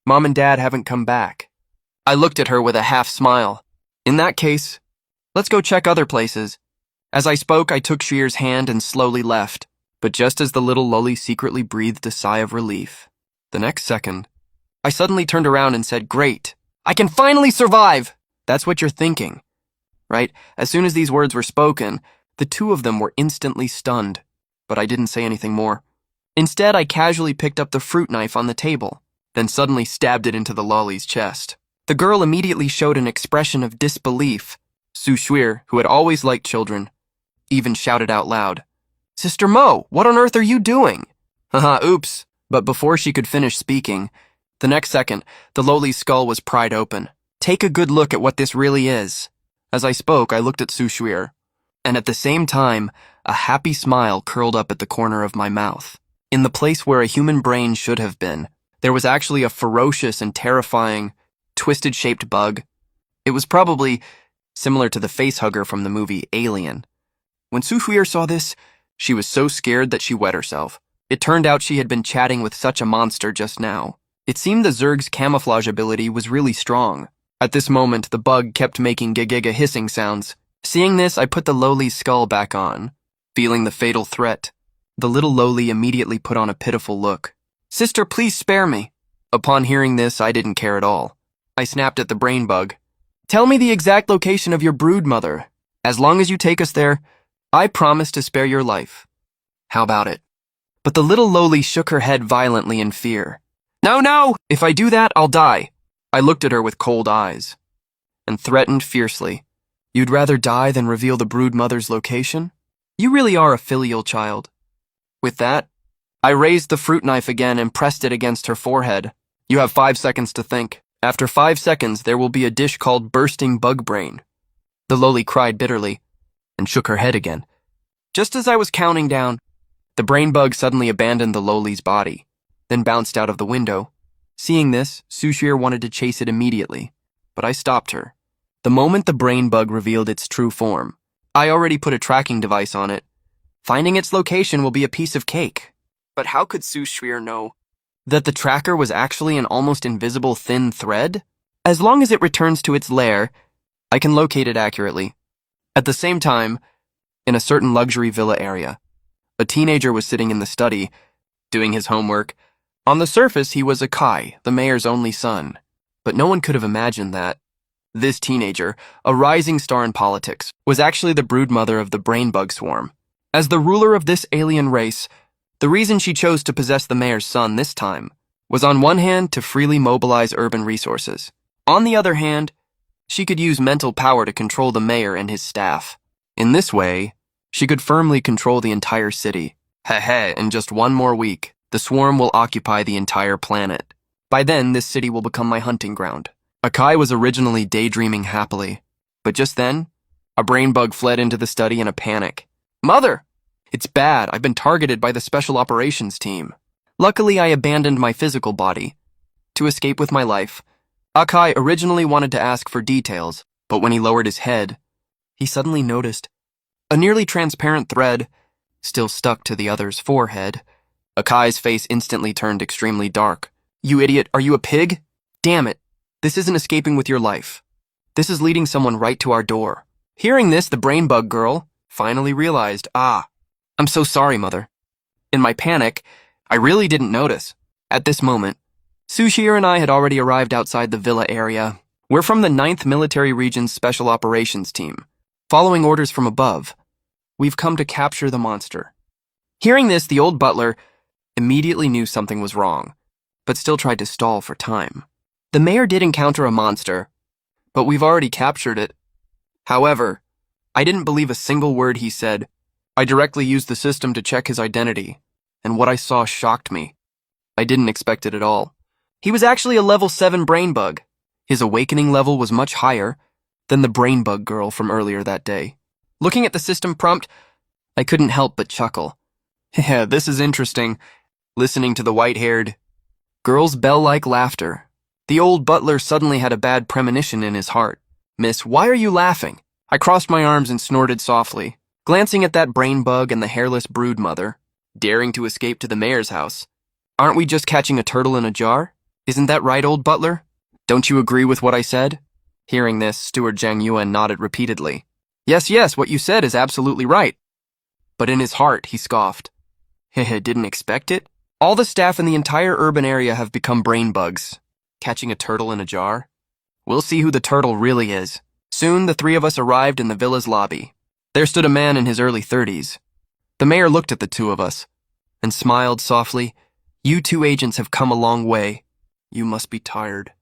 Mom and Dad haven't come back." I looked at her with a half smile. "In that case, let's go check other places." As I spoke, I took Shir's hand and slowly left, but just as the little lowly secretly breathed a sigh of relief, the next second, I suddenly turned around and said, "Great, I can finally survive!" That's what you're thinking, right? As soon as these words were spoken, the two of them were instantly stunned, but I didn't say anything more. Instead, I casually picked up the fruit knife on the table, then suddenly stabbed it into the lolly's chest. The girl immediately showed an expression of disbelief. Sushir, who had always liked children, even shouted out loud, "Sister Mo, what on earth are you doing?" Haha, oops. But before she could finish speaking, the next second, the lowly's skull was pried open. Take a good look at what this really is. As I spoke, I looked at Sushir, and at the same time, a happy smile curled up at the corner of my mouth. In the place where a human brain should have been, there was actually a ferocious and terrifying, twisted-shaped bug. It was probably similar to the facehugger from the movie Alien. When Sushir saw this, she was so scared that she wet herself. It turned out she had been chatting with such a monster just now. It seemed the Zerg's camouflage ability was really strong. At this moment, the bug kept making giga hissing sounds. Seeing this, I put the lowly's skull back on. Feeling the fatal threat, the little lowly immediately put on a pitiful look. "Sister, please spare me." Upon hearing this, I didn't care at all. I snapped at the brain bug. "Tell me the exact location of your brood mother. As long as you take us there, I promise to spare your life. How about it?" But the little lowly shook her head violently in fear. No, if I do that, I'll die." I looked at her with cold eyes and threatened fiercely, "You'd rather die than reveal the brood mother's location? You really are a filial child." With that, I raised the fruit knife again and pressed it against her forehead. "You have 5 seconds to think. After 5 seconds, there will be a dish called bursting bug brain." The lowly cried bitterly and shook her head again. Just as I was counting down, the brain bug suddenly abandoned the lowly's body, then bounced out of the window. Seeing this, Sushir wanted to chase it immediately, but I stopped her. The moment the brain bug revealed its true form, I already put a tracking device on it. Finding its location will be a piece of cake. But how could Sushir know that the tracker was actually an almost invisible thin thread? As long as it returns to its lair, I can locate it accurately. At the same time, in a certain luxury villa area, a teenager was sitting in the study, doing his homework. On the surface, he was Akai, the mayor's only son, but no one could have imagined that this teenager, a rising star in politics, was actually the broodmother of the brainbug swarm. As the ruler of this alien race, the reason she chose to possess the mayor's son this time was on one hand to freely mobilize urban resources. On the other hand, she could use mental power to control the mayor and his staff. In this way, she could firmly control the entire city. In just 1 more week, the swarm will occupy the entire planet. By then, this city will become my hunting ground. Akai was originally daydreaming happily, but just then, a brain bug fled into the study in a panic. Mother! It's bad. I've been targeted by the special operations team. Luckily, I abandoned my physical body to escape with my life. Akai originally wanted to ask for details, but when he lowered his head, he suddenly noticed a nearly transparent thread still stuck to the other's forehead. Akai's face instantly turned extremely dark. You idiot, are you a pig? Damn it. This isn't escaping with your life. This is leading someone right to our door. Hearing this, the brain bug girl finally realized, I'm so sorry, Mother. In my panic, I really didn't notice. At this moment, Sushir and I had already arrived outside the villa area. We're from the 9th Military Region's Special Operations Team. Following orders from above, we've come to capture the monster. Hearing this, the old butler immediately knew something was wrong, but still tried to stall for time. The mayor did encounter a monster, but we've already captured it. However, I didn't believe a single word he said. I directly used the system to check his identity, and what I saw shocked me. I didn't expect it at all. He was actually a level 7 brain bug. His awakening level was much higher than the brain bug girl from earlier that day. Looking at the system prompt, I couldn't help but chuckle. Yeah, this is interesting. Listening to the white-haired girl's bell-like laughter, the old butler suddenly had a bad premonition in his heart. Miss, why are you laughing? I crossed my arms and snorted softly, glancing at that brain bug and the hairless brood mother, daring to escape to the mayor's house. Aren't we just catching a turtle in a jar? Isn't that right, old butler? Don't you agree with what I said? Hearing this, Steward Zhang Yuan nodded repeatedly. Yes, what you said is absolutely right. But in his heart, he scoffed. Heh, didn't expect it? All the staff in the entire urban area have become brain bugs. Catching a turtle in a jar? We'll see who the turtle really is. Soon, the three of us arrived in the villa's lobby. There stood a man in his early 30s. The mayor looked at the two of us and smiled softly. You two agents have come a long way. You must be tired.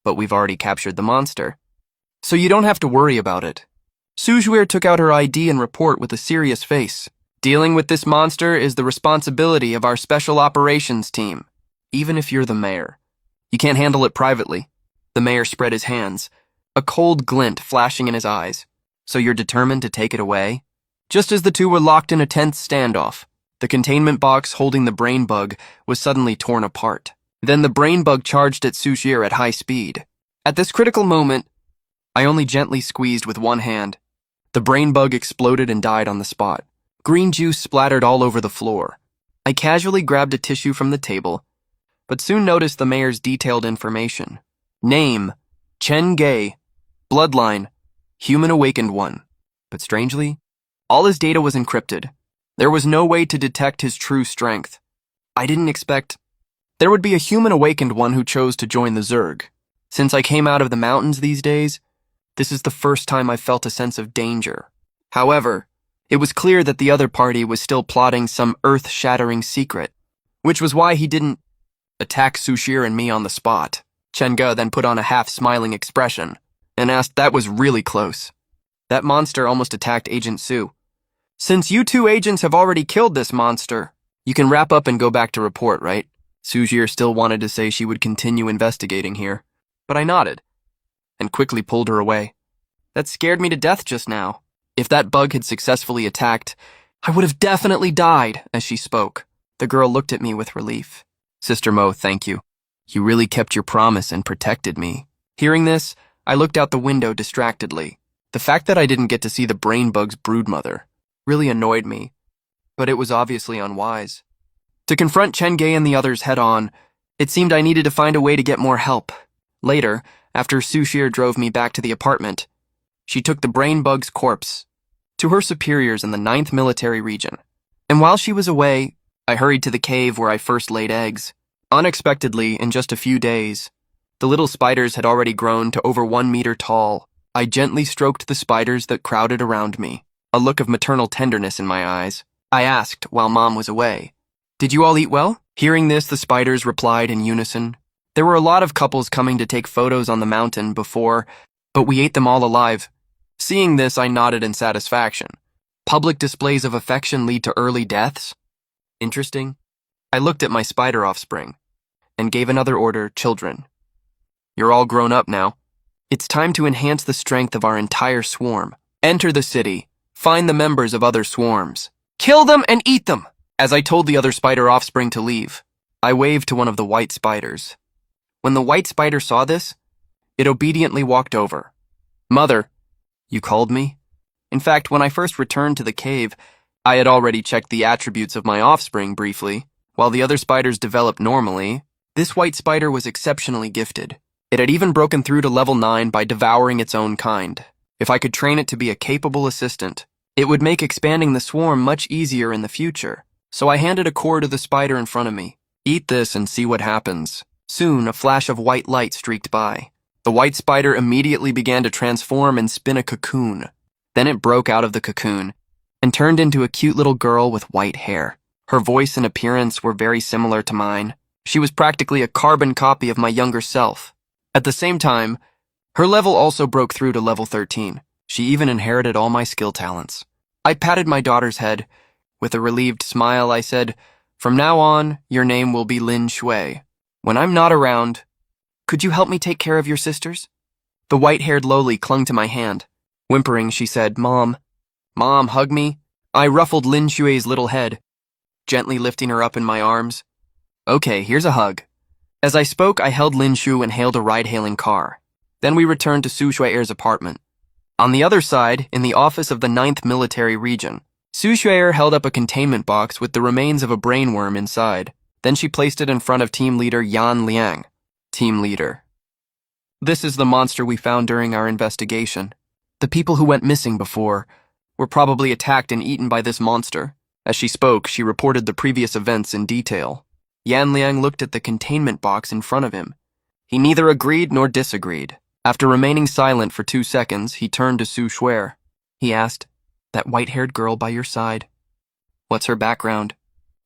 But we've already captured the monster, so you don't have to worry about it. Sujuir took out her ID and report with a serious face. Dealing with this monster is the responsibility of our special operations team, even if you're the mayor. You can't handle it privately. The mayor spread his hands, a cold glint flashing in his eyes. So you're determined to take it away? Just as the two were locked in a tense standoff, the containment box holding the brain bug was suddenly torn apart. Then the brain bug charged at Sushir at high speed. At this critical moment, I only gently squeezed with one hand. The brain bug exploded and died on the spot. Green juice splattered all over the floor. I casually grabbed a tissue from the table, but soon noticed the mayor's detailed information. Name, Chen Gay. Bloodline, Human Awakened One. But strangely, all his data was encrypted. There was no way to detect his true strength. I didn't expect there would be a Human Awakened One who chose to join the Zerg. Since I came out of the mountains these days, this is the first time I've felt a sense of danger. However, it was clear that the other party was still plotting some earth-shattering secret, which was why he didn't attack Sushir and me on the spot. Chen Ge then put on a half-smiling expression and asked, that was really close. That monster almost attacked Agent Su. Since you two agents have already killed this monster, you can wrap up and go back to report, right? Sushir still wanted to say she would continue investigating here, but I nodded and quickly pulled her away. That scared me to death just now. If that bug had successfully attacked, I would have definitely died. As she spoke, the girl looked at me with relief. Sister Mo, thank you. You really kept your promise and protected me. Hearing this, I looked out the window distractedly. The fact that I didn't get to see the brain bug's broodmother really annoyed me, but it was obviously unwise. To confront Chen Gay and the others head-on, it seemed I needed to find a way to get more help. Later, after Sushir drove me back to the apartment, she took the brain bug's corpse to her superiors in the 9th Military Region. And while she was away, I hurried to the cave where I first laid eggs. Unexpectedly, in just a few days, the little spiders had already grown to over 1 meter tall. I gently stroked the spiders that crowded around me, a look of maternal tenderness in my eyes. I asked while Mom was away, "Did you all eat well?" Hearing this, the spiders replied in unison. There were a lot of couples coming to take photos on the mountain before, but we ate them all alive. Seeing this, I nodded in satisfaction. Public displays of affection lead to early deaths? Interesting. I looked at my spider offspring and gave another order, children. You're all grown up now. It's time to enhance the strength of our entire swarm. Enter the city. Find the members of other swarms. Kill them and eat them! As I told the other spider offspring to leave, I waved to one of the white spiders. When the white spider saw this, it obediently walked over. Mother, you called me? In fact, when I first returned to the cave, I had already checked the attributes of my offspring briefly. While the other spiders developed normally, this white spider was exceptionally gifted. It had even broken through to level 9 by devouring its own kind. If I could train it to be a capable assistant, it would make expanding the swarm much easier in the future. So I handed a core to the spider in front of me. Eat this and see what happens. Soon, a flash of white light streaked by. The white spider immediately began to transform and spin a cocoon. Then it broke out of the cocoon and turned into a cute little girl with white hair. Her voice and appearance were very similar to mine. She was practically a carbon copy of my younger self. At the same time, her level also broke through to level 13. She even inherited all my skill talents. I patted my daughter's head. With a relieved smile, I said, "From now on, your name will be Lin Shui. When I'm not around, could you help me take care of your sisters?" The white-haired lowly clung to my hand. Whimpering, she said, Mom, hug me." I ruffled Lin Shui's little head, gently lifting her up in my arms. "Okay, here's a hug." As I spoke, I held Lin Shu and hailed a ride-hailing car. Then we returned to Su Shui'er's apartment. On the other side, in the office of the 9th Military Region, Su Shui'er held up a containment box with the remains of a brainworm inside. Then she placed it in front of team leader Yan Liang. Team leader. This is the monster we found during our investigation. The people who went missing before were probably attacked and eaten by this monster. As she spoke, she reported the previous events in detail. Yan Liang looked at the containment box in front of him. He neither agreed nor disagreed. After remaining silent for 2 seconds, he turned to Su Shui'er. He asked, "That white-haired girl by your side, what's her background?"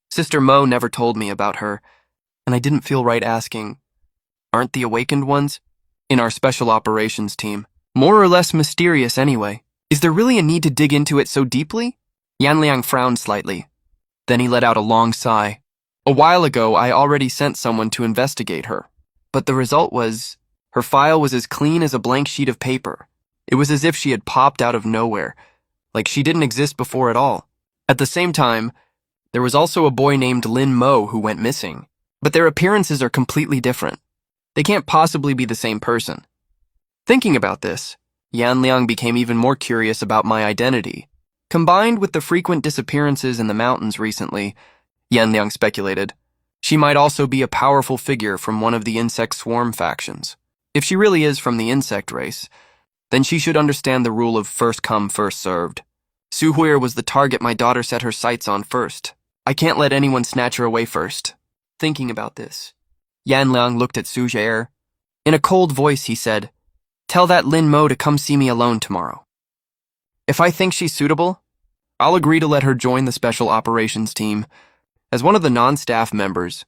Sister Mo never told me about her, and I didn't feel right asking. Aren't the awakened ones in our special operations team more or less mysterious anyway? Is there really a need to dig into it so deeply? Yan Liang frowned slightly. Then he let out a long sigh. A while ago, I already sent someone to investigate her, but the result was her file was as clean as a blank sheet of paper. It was as if she had popped out of nowhere, like she didn't exist before at all. At the same time, there was also a boy named Lin Mo who went missing, but their appearances are completely different. They can't possibly be the same person. Thinking about this, Yan Liang became even more curious about my identity. Combined with the frequent disappearances in the mountains recently, Yan Liang speculated, she might also be a powerful figure from one of the insect swarm factions. If she really is from the insect race, then she should understand the rule of first come, first served. Su Hui'er was the target my daughter set her sights on first. I can't let anyone snatch her away first. Thinking about this, Yan Liang looked at Su Shui'er. In a cold voice, he said, "Tell that Lin Mo to come see me alone tomorrow. If I think she's suitable, I'll agree to let her join the special operations team as one of the non-staff members."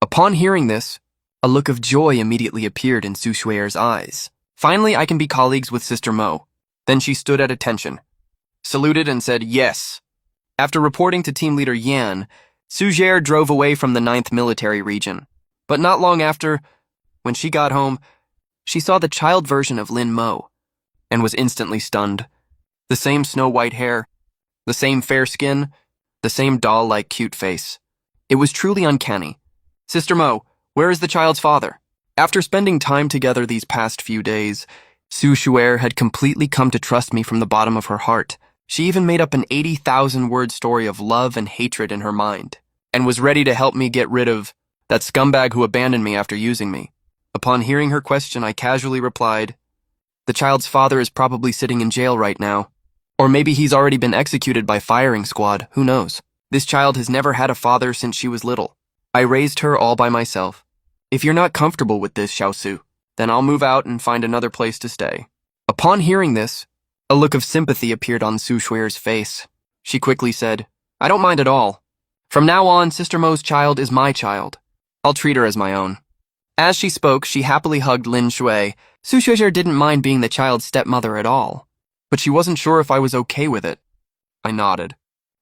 Upon hearing this, a look of joy immediately appeared in Su Shui'er's eyes. Finally, I can be colleagues with Sister Mo. Then she stood at attention, saluted and said, "Yes." After reporting to team leader Yan, Su Shui'er drove away from the 9th Military Region. But not long after, when she got home, she saw the child version of Lin Mo and was instantly stunned. The same snow-white hair, the same fair skin, the same doll-like cute face. It was truly uncanny. "Sister Mo, where is the child's father?" After spending time together these past few days, Su Shui'er had completely come to trust me from the bottom of her heart. She even made up an 80,000-word story of love and hatred in her mind, and was ready to help me get rid of that scumbag who abandoned me after using me. Upon hearing her question, I casually replied, "The child's father is probably sitting in jail right now. Or maybe he's already been executed by firing squad, who knows? This child has never had a father since she was little. I raised her all by myself. If you're not comfortable with this, Xiaosu, then I'll move out and find another place to stay." Upon hearing this, a look of sympathy appeared on Su Shui'er's face. She quickly said, "I don't mind at all. From now on, Sister Mo's child is my child. I'll treat her as my own." As she spoke, she happily hugged Lin Shui. Su Shui'er didn't mind being the child's stepmother at all, but she wasn't sure if I was okay with it. I nodded,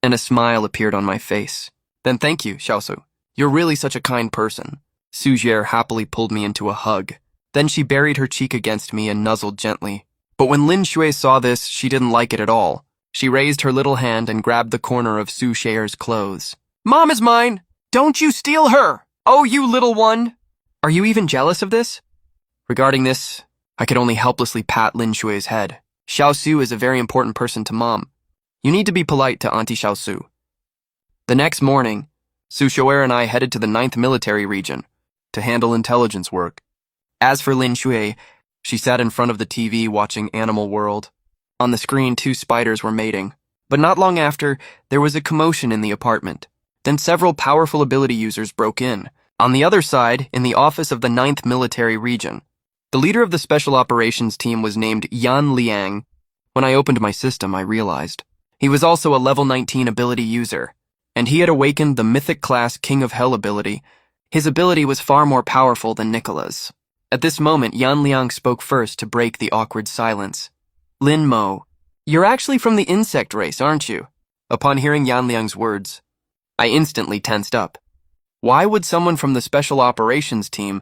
and a smile appeared on my face. "Then thank you, Xiaosu. You're really such a kind person." Su Shui'er happily pulled me into a hug. Then she buried her cheek against me and nuzzled gently. But when Lin Shui saw this, she didn't like it at all. She raised her little hand and grabbed the corner of Su Shaer's clothes. Mom is mine! Don't you steal her! Oh, you little one! Are you even jealous of this? Regarding this, I could only helplessly pat Lin Shui's head. Xiao Su is a very important person to Mom. You need to be polite to Auntie Xiao Su. The next morning, Su Xiaoer and I headed to the 9th Military Region to handle intelligence work. As for Lin Shui, she sat in front of the TV watching Animal World. On the screen, 2 spiders were mating. But not long after, there was a commotion in the apartment. Then several powerful ability users broke in. On the other side, in the office of the 9th Military Region, the leader of the Special Operations team was named Yan Liang. When I opened my system, I realized he was also a level 19 ability user, and he had awakened the Mythic Class King of Hell ability. His ability was far more powerful than Nicola's. At this moment, Yan Liang spoke first to break the awkward silence. Lin Mo, you're actually from the insect race, aren't you? Upon hearing Yan Liang's words, I instantly tensed up. Why would someone from the Special Operations team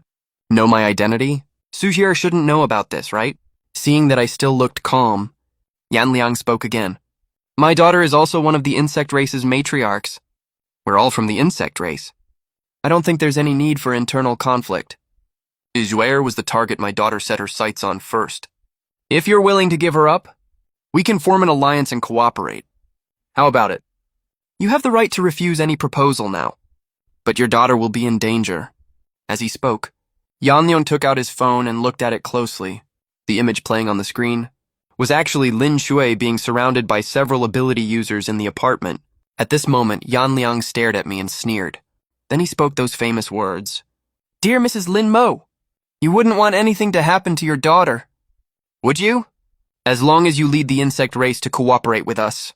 know my identity? Su Xier shouldn't know about this, right? Seeing that I still looked calm, Yan Liang spoke again. My daughter is also one of the insect race's matriarchs. We're all from the insect race. I don't think there's any need for internal conflict. Izhuer was the target my daughter set her sights on first. If you're willing to give her up, we can form an alliance and cooperate. How about it? You have the right to refuse any proposal now, but your daughter will be in danger. As he spoke, Yan Liang took out his phone and looked at it closely. The image playing on the screen was actually Lin Shui being surrounded by several ability users in the apartment. At this moment, Yan Liang stared at me and sneered. Then he spoke those famous words. Dear Mrs. Lin Mo, you wouldn't want anything to happen to your daughter, would you? As long as you lead the insect race to cooperate with us,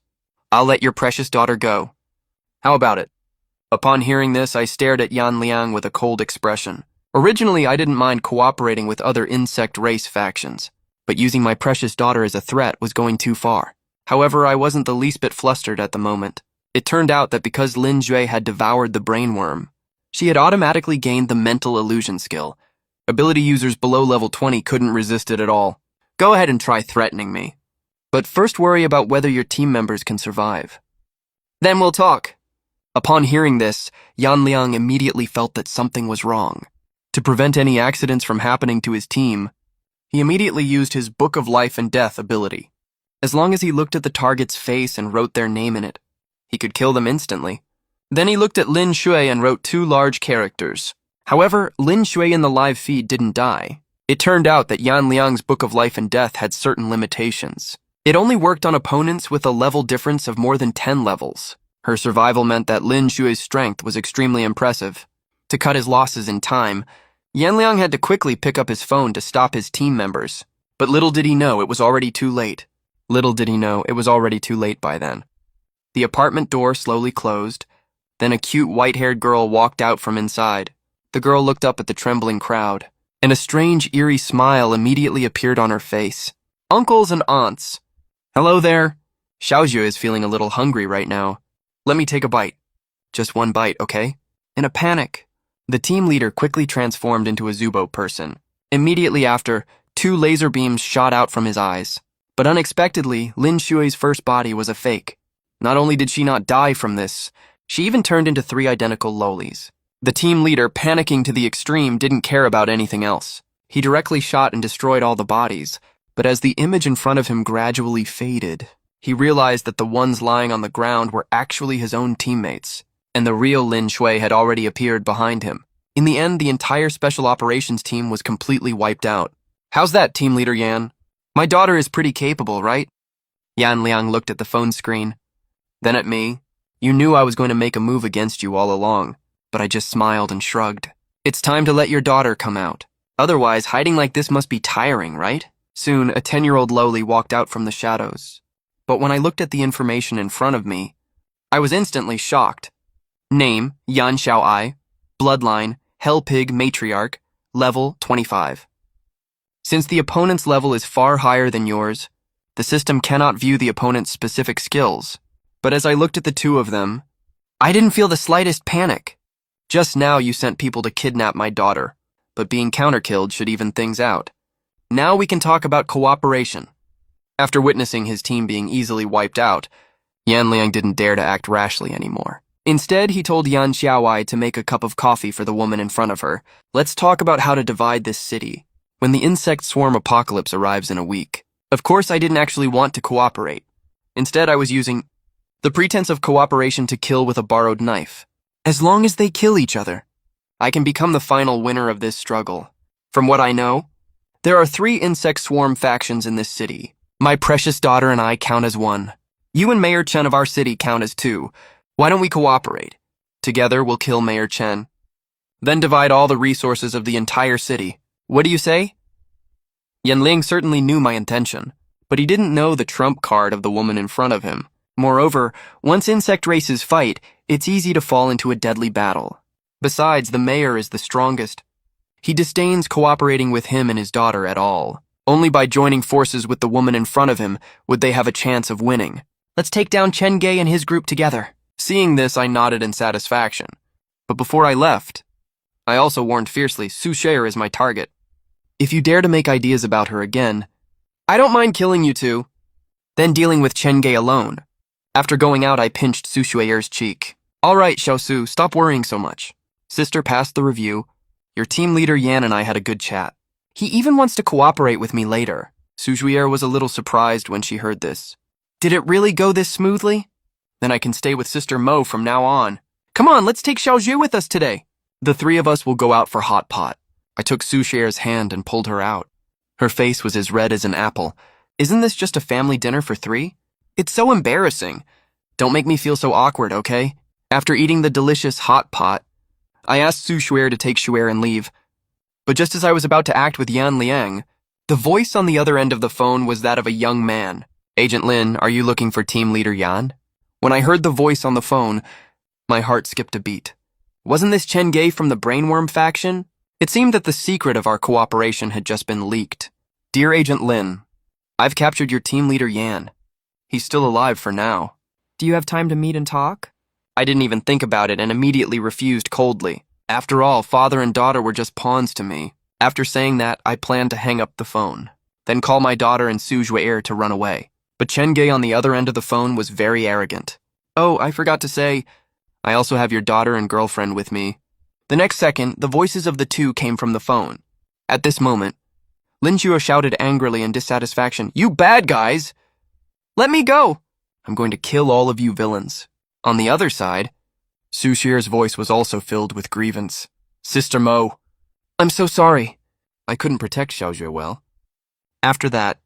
I'll let your precious daughter go. How about it? Upon hearing this, I stared at Yan Liang with a cold expression. Originally, I didn't mind cooperating with other insect race factions, but using my precious daughter as a threat was going too far. However, I wasn't the least bit flustered at the moment. It turned out that because Lin Jue had devoured the brainworm, she had automatically gained the mental illusion skill. Ability users below level 20 couldn't resist it at all. Go ahead and try threatening me. But first worry about whether your team members can survive. Then we'll talk. Upon hearing this, Yan Liang immediately felt that something was wrong. To prevent any accidents from happening to his team, he immediately used his Book of Life and Death ability. As long as he looked at the target's face and wrote their name in it, he could kill them instantly. Then he looked at Lin Shui and wrote 2 large characters. However, Lin Shui in the live feed didn't die. It turned out that Yan Liang's Book of Life and Death had certain limitations. It only worked on opponents with a level difference of more than 10 levels. Her survival meant that Lin Shui's strength was extremely impressive. To cut his losses in time, Yan Liang had to quickly pick up his phone to stop his team members. But little did he know it was already too late. Little did he know it was already too late by then. The apartment door slowly closed. Then a cute white-haired girl walked out from inside. The girl looked up at the trembling crowd, and a strange, eerie smile immediately appeared on her face. Uncles and aunts. Hello there. Xiaozhu is feeling a little hungry right now. Let me take a bite. Just one bite, okay? In a panic, the team leader quickly transformed into a Zubo person. Immediately after, 2 laser beams shot out from his eyes. But unexpectedly, Lin Shui's first body was a fake. Not only did she not die from this, she even turned into 3 identical lolis. The team leader, panicking to the extreme, didn't care about anything else. He directly shot and destroyed all the bodies, but as the image in front of him gradually faded, he realized that the ones lying on the ground were actually his own teammates, and the real Lin Shui had already appeared behind him. In the end, the entire special operations team was completely wiped out. How's that, team leader Yan? My daughter is pretty capable, right? Yan Liang looked at the phone screen, then at me. You knew I was going to make a move against you all along, but I just smiled and shrugged. It's time to let your daughter come out. Otherwise, hiding like this must be tiring, right? Soon, a 10-year-old lowly walked out from the shadows. But when I looked at the information in front of me, I was instantly shocked. Name, Yan Xiaoai. Bloodline, Hell Pig Matriarch. Level 25. Since the opponent's level is far higher than yours, the system cannot view the opponent's specific skills. But as I looked at the 2 of them, I didn't feel the slightest panic. Just now you sent people to kidnap my daughter. but being counterkilled should even things out. Now we can talk about cooperation. After witnessing his team being easily wiped out, Yan Liang didn't dare to act rashly anymore. Instead, he told Yan Xiaowai to make a cup of coffee for the woman in front of her. Let's talk about how to divide this city when the insect swarm apocalypse arrives in a week. Of course, I didn't actually want to cooperate. Instead, I was using the pretense of cooperation to kill with a borrowed knife. As long as they kill each other, I can become the final winner of this struggle. From what I know, there are 3 insect swarm factions in this city. My precious daughter and I count as one. You and Mayor Chen of our city count as 2. Why don't we cooperate? Together, we'll kill Mayor Chen. Then divide all the resources of the entire city. What do you say? Yan Ling certainly knew my intention, but he didn't know the trump card of the woman in front of him. Moreover, once insect races fight, it's easy to fall into a deadly battle. Besides, the mayor is the strongest. He disdains cooperating with him and his daughter at all. Only by joining forces with the woman in front of him would they have a chance of winning. Let's take down Chen Gei and his group together. Seeing this, I nodded in satisfaction. But before I left, I also warned fiercely, Su Sher is my target. If you dare to make ideas about her again, I don't mind killing you two. Then dealing with Chen Gei alone. After going out, I pinched Su Shueyer's cheek. All right, Xiao Su, stop worrying so much. Sister passed the review. Your team leader Yan and I had a good chat. He even wants to cooperate with me later. Su Shueyer was a little surprised when she heard this. Did it really go this smoothly? Then I can stay with Sister Mo from now on. Come on, let's take Xiao Zhu with us today. The 3 of us will go out for hot pot. I took Su Shueyer's hand and pulled her out. Her face was as red as an apple. Isn't this just a family dinner for 3? It's so embarrassing. Don't make me feel so awkward, okay? After eating the delicious hot pot, I asked Su Shueyer to take Shueyer and leave. But just as I was about to act with Yan Liang, the voice on the other end of the phone was that of a young man. Agent Lin, are you looking for team leader Yan? When I heard the voice on the phone, my heart skipped a beat. Wasn't this Chen Gei from the Brainworm faction? It seemed that the secret of our cooperation had just been leaked. Dear Agent Lin, I've captured your team leader Yan. He's still alive for now. Do you have time to meet and talk? I didn't even think about it and immediately refused coldly. After all, father and daughter were just pawns to me. After saying that, I planned to hang up the phone, then call my daughter and Su Shueyer to run away. But Chen Gei on the other end of the phone was very arrogant. Oh, I forgot to say, I also have your daughter and girlfriend with me. The next second, the voices of the 2 came from the phone. At this moment, Lin Chuo shouted angrily in dissatisfaction, "You bad guys! Let me go! I'm going to kill all of you villains." On the other side, Su Shier's voice was also filled with grievance. Sister Mo, I'm so sorry. I couldn't protect Xiao Zhu well. After that,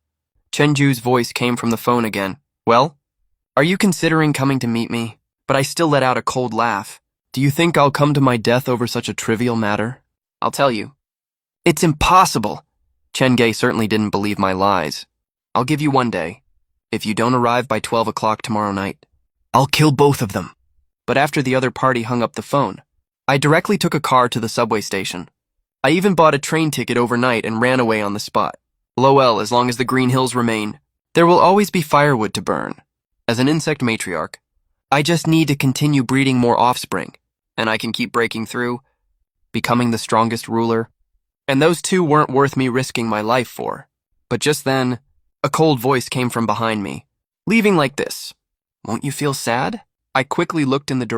Chen Ju's voice came from the phone again. Well, are you considering coming to meet me? But I still let out a cold laugh. Do you think I'll come to my death over such a trivial matter? I'll tell you. It's impossible. Chen Gei certainly didn't believe my lies. I'll give you 1 day. If you don't arrive by 12 o'clock tomorrow night, I'll kill both of them. But after the other party hung up the phone, I directly took a car to the subway station. I even bought a train ticket overnight and ran away on the spot. Lol, as long as the Green Hills remain, there will always be firewood to burn. As an insect matriarch, I just need to continue breeding more offspring, and I can keep breaking through, becoming the strongest ruler. And those 2 weren't worth me risking my life for. But just then, a cold voice came from behind me, leaving like this. Won't you feel sad? I quickly looked in the direction